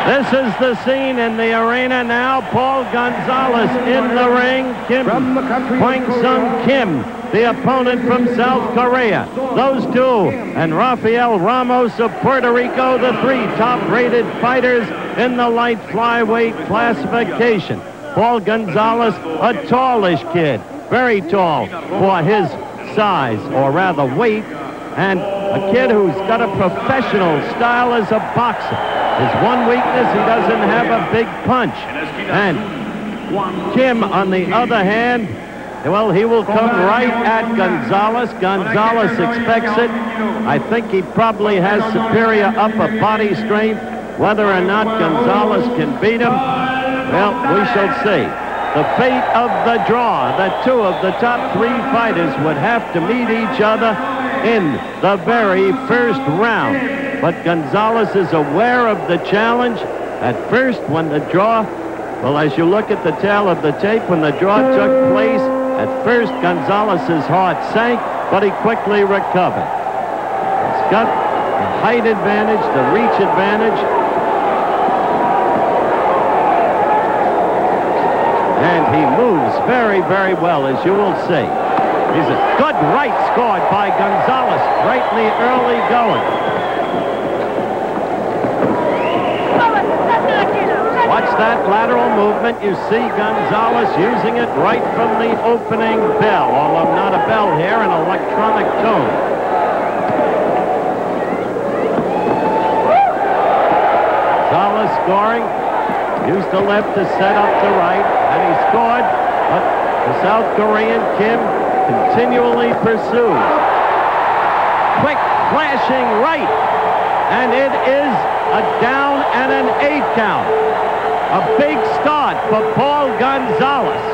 This is the scene in the arena now. Paul Gonzalez in the ring. Hwang-Sung Kim, the opponent from South Korea. Those two, and Rafael Ramos of Puerto Rico, the three top-rated fighters in the light flyweight classification. Paul Gonzalez, a tallish kid, very tall for his size, or rather weight, and a kid who's got a professional style as a boxer. His one weakness, he doesn't have a big punch. And Kim, on the other hand, well, he will come right at Gonzalez. Gonzalez expects it. I think he probably has superior upper body strength. Whether or not Gonzalez can beat him, well, we shall see. The fate of the draw, the two of the top three fighters would have to meet each other in the very first round. But Gonzalez is aware of the challenge. At first, when the draw, well, as you look at the tail of the tape, when the draw took place, at first Gonzalez's heart sank, but he quickly recovered. He's got the height advantage, the reach advantage. And he moves very, very well, as you will see. He's a good right scored by Gonzalez, right in the early going. Watch that lateral movement. You see Gonzalez using it right from the opening bell, although not a bell here, an electronic tone. Gonzalez scoring. Used the left to set up the right, and he scored, but the South Korean Kim continually pursues. Quick flashing right, and it is a down and an 8 count. A big start for Paul Gonzalez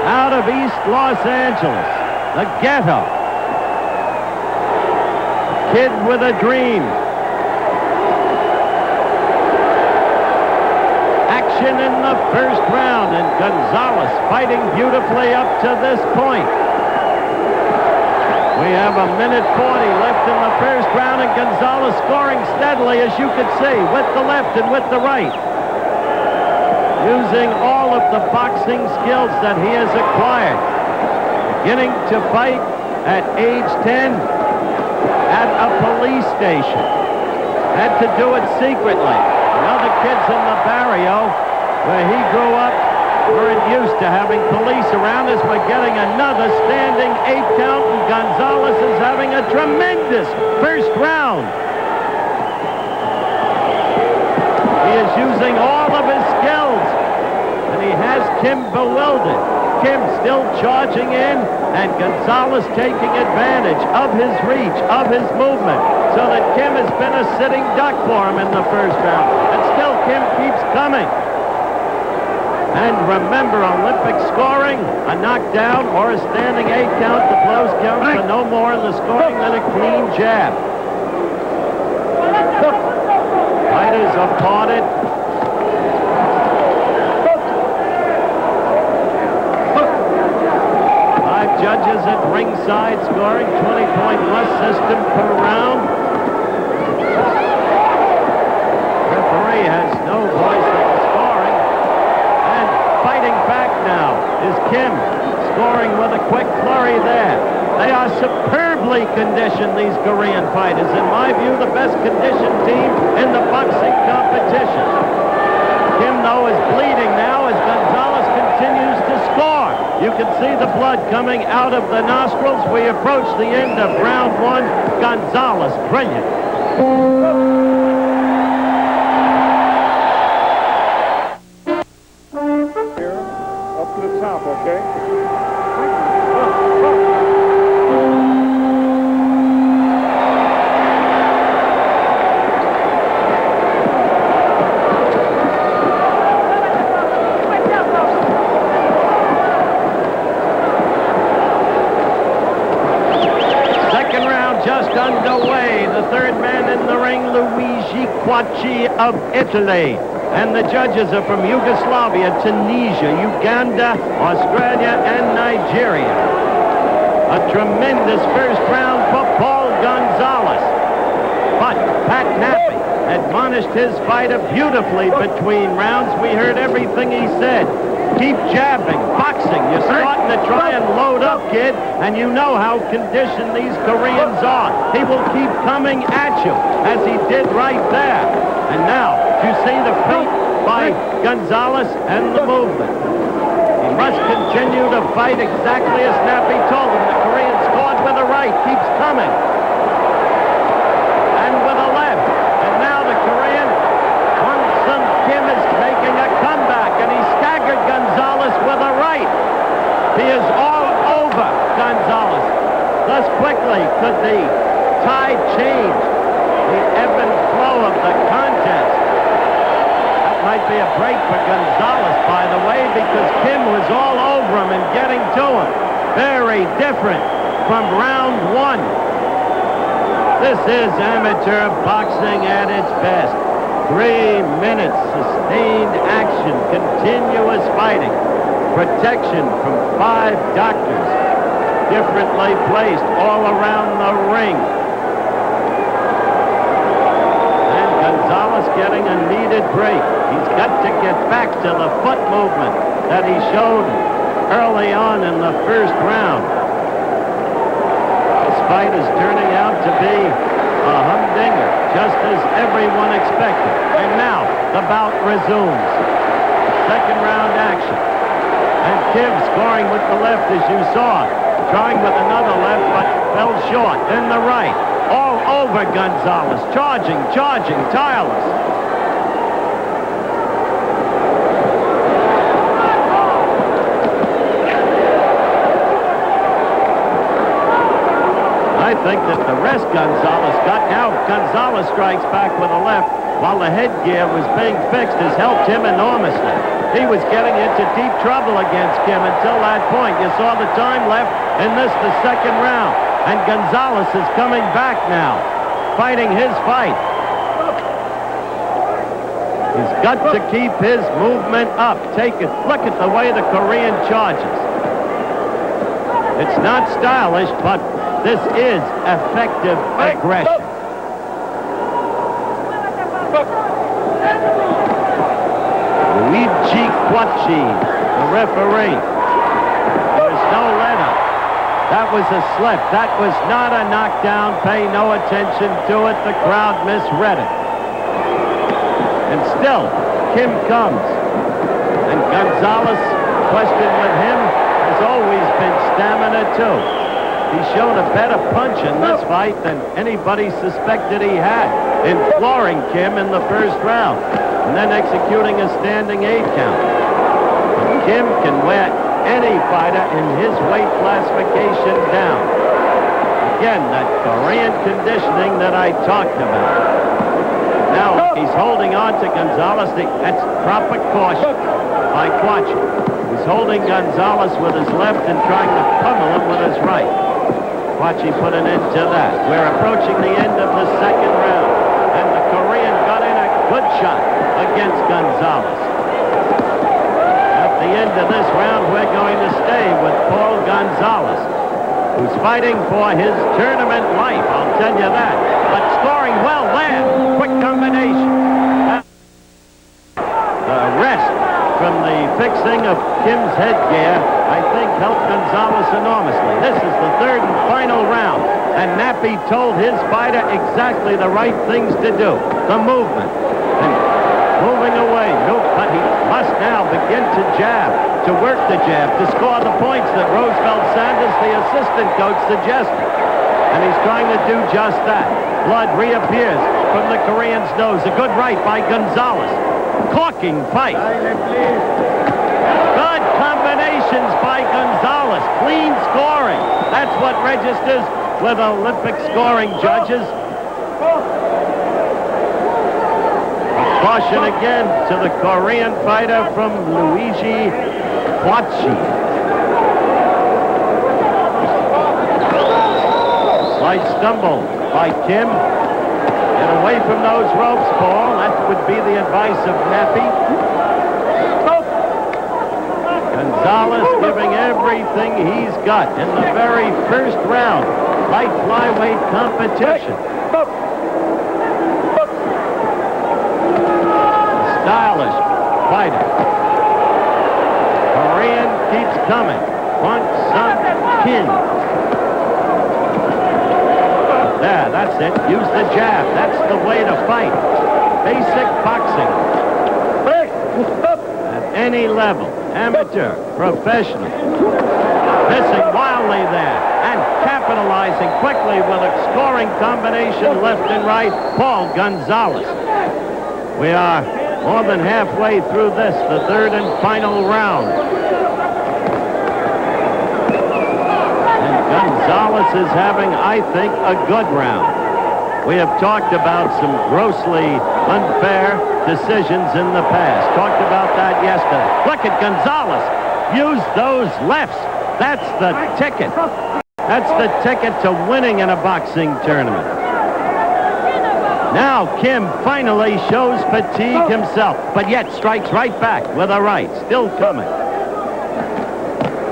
out of East Los Angeles, the ghetto. Kid with a dream. Action in the first round, and Gonzalez fighting beautifully up to this point. We have a minute 40 left in the first round, and Gonzalez scoring steadily, as you could see, with the left and with the right. Using all of the boxing skills that he has acquired. Beginning to fight at age 10 at a police station. Had to do it secretly. The other kids in the barrio where he grew up weren't used to having police around us. We're getting another standing 8 count, and Gonzalez is having a tremendous first round. He is using all of his skills, and he has Kim bewildered. Kim still charging in, and Gonzalez taking advantage of his reach, of his movement, so that Kim has been a sitting duck for him in the first round. And still Kim keeps coming. And remember, Olympic scoring, a knockdown or a standing 8 count, the blows count for no more in the scoring than a clean jab. Fighters are parted. Five judges at ringside scoring, 20-point plus system per round. Referee has no voice in the scoring. And fighting back now is Kim, scoring with a quick flurry there. They are superbly conditioned, these Korean fighters. In my view, the best conditioned team in the boxing competition. Kim, though, is bleeding now as Gonzalez continues to score. You can see the blood coming out of the nostrils. We approach the end of round 1. Gonzalez, brilliant. Here, up to the top, okay? Just underway. The third man in the ring, Luigi Quacci of Italy. And the judges are from Yugoslavia, Tunisia, Uganda, Australia, and Nigeria. A tremendous first round for Paul Gonzalez. But Pat Nappy admonished his fighter beautifully between rounds. We heard everything he said. Keep jabbing, boxing. You're starting to try and load up, kid, and you know how conditioned these Koreans are. He will keep coming at you, as he did right there. And now, you see the feet by Gonzalez and the movement. He must continue to fight exactly as Nappy told him. The Korean scored with a right, keeps coming. And with a left. And now the Korean, Kwang Sung Kim, is making a comeback, and he staggered Gonzalez with a right. He is all over Gonzalez. Thus quickly could the tide change the ebb and flow of the contest. That might be a break for Gonzalez, by the way, because Kim was all over him and getting to him. Very different from round one. This is amateur boxing at its best. 3 minutes, sustained action, continuous fighting, protection from 5 doctors, differently placed all around the ring. And Gonzalez getting a needed break. He's got to get back to the foot movement that he showed early on in the first round. This fight is turning out to be a humdinger, just as everyone expected. And now, the bout resumes. Second round action. And Kim scoring with the left, as you saw. Trying with another left, but fell short. Then the right. All over Gonzalez. Charging, tireless. I think that the rest Gonzalez got. Now Gonzalez strikes back with a left while the headgear was being fixed has helped him enormously. He was getting into deep trouble against Kim until that point. You saw the time left in this, the second round. And Gonzalez is coming back now, fighting his fight. He's got to keep his movement up. Take it. Look at the way the Korean charges. It's not stylish, but this is effective aggression. Luigi Quacci, the referee. There's no let-up. That was a slip. That was not a knockdown. Pay no attention to it. The crowd misread it. And still, Kim comes. And Gonzalez, question with him, has always been stamina too. He showed a better punch in this fight than anybody suspected he had in flooring Kim in the first round and then executing a standing 8 count. Kim can wear any fighter in his weight classification down. Again, that Korean conditioning that I talked about. Now he's holding on to Gonzalez. That's proper caution by Quacci. He's holding Gonzalez with his left and trying to pummel him with his right. Quacci put an end to that. We're approaching the end of the second round, and the Korean got in a good shot against Gonzalez. At the end of this round, we're going to stay with Paul Gonzalez, who's fighting for his tournament life, I'll tell you that. But scoring well there. Quick combination. The rest from the fixing of Kim's headgear, I think, helped Gonzalez enormously. This is the third and final round, and Nappy told his fighter exactly the right things to do. The movement. And moving away. But he must now begin to jab, to work the jab, to score the points that Roosevelt Sanders, the assistant coach, suggested. And he's trying to do just that. Blood reappears from the Korean's nose. A good right by Gonzalez. Corking fight. Good combinations by Gonzalez. Clean scoring. That's what registers with Olympic scoring judges. Caution again to the Korean fighter from Luigi Quacci. Slight stumble by Kim. Get away from those ropes, Paul. That would be the advice of Nappy. Gonzalez giving everything he's got in the very first round. Light flyweight competition. coming. Kwang Sung Kim. There, that's it. Use the jab. That's the way to fight. Basic boxing. At any level, amateur, professional. Missing wildly there and capitalizing quickly with a scoring combination left and right. Paul Gonzalez. We are more than halfway through this, the third and final round. And Gonzalez is having, I think, a good round. We have talked about some grossly unfair decisions in the past. Talked about that yesterday. Look at Gonzalez. Use those lefts. That's the ticket. That's the ticket to winning in a boxing tournament. Now Kim finally shows fatigue himself, but yet strikes right back with a right. Still coming.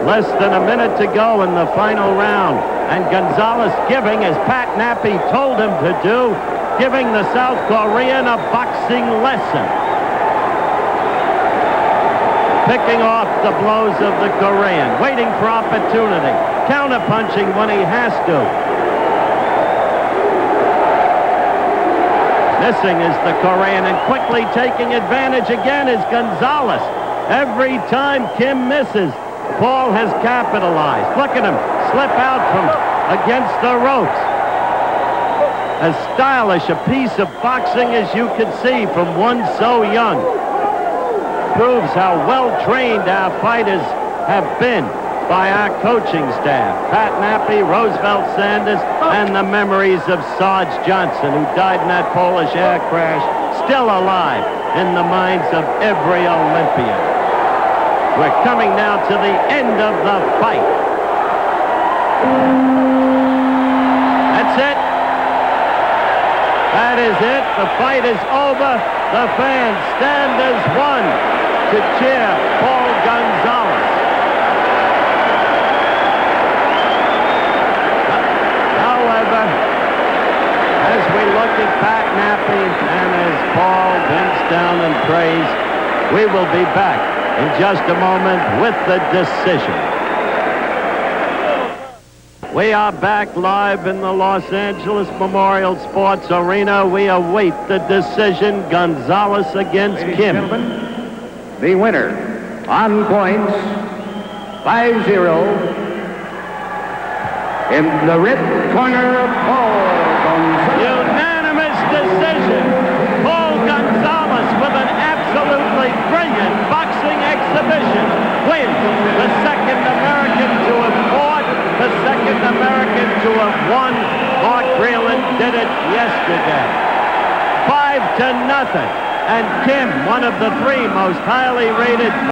Less than a minute to go in the final round. And Gonzalez giving, as Pat Nappy told him to do, giving the South Korean a boxing lesson. Picking off the blows of the Korean, waiting for opportunity, counterpunching when he has to. Missing is the Korean, and quickly taking advantage again is Gonzalez. Every time Kim misses, Paul has capitalized. Look at him slip out from against the ropes. As stylish a piece of boxing as you could see from one so young. Proves how well-trained our fighters have been by our coaching staff. Pat Nappy, Roosevelt Sanders, and the memories of Sarge Johnson, who died in that Polish air crash, still alive in the minds of every Olympian. We're coming now to the end of the fight. That's it. That is it. The fight is over. The fans stand as one to cheer Paul Gonzalez. However, as we look at Pat Nappy and as Paul bends down and prays, we will be back in just a moment with the decision. We are back live in the Los Angeles Memorial Sports Arena. We await the decision, Gonzalez against Kim. The winner on points, 5-0, in the red corner, Paul Gonzalez. Unanimous decision. Paul Gonzalez with an absolutely brilliant boxing exhibition wins the second American to have fought, the second American to have won. Mark Breland did it yesterday. 5-0. And Kim, one of the three most highly rated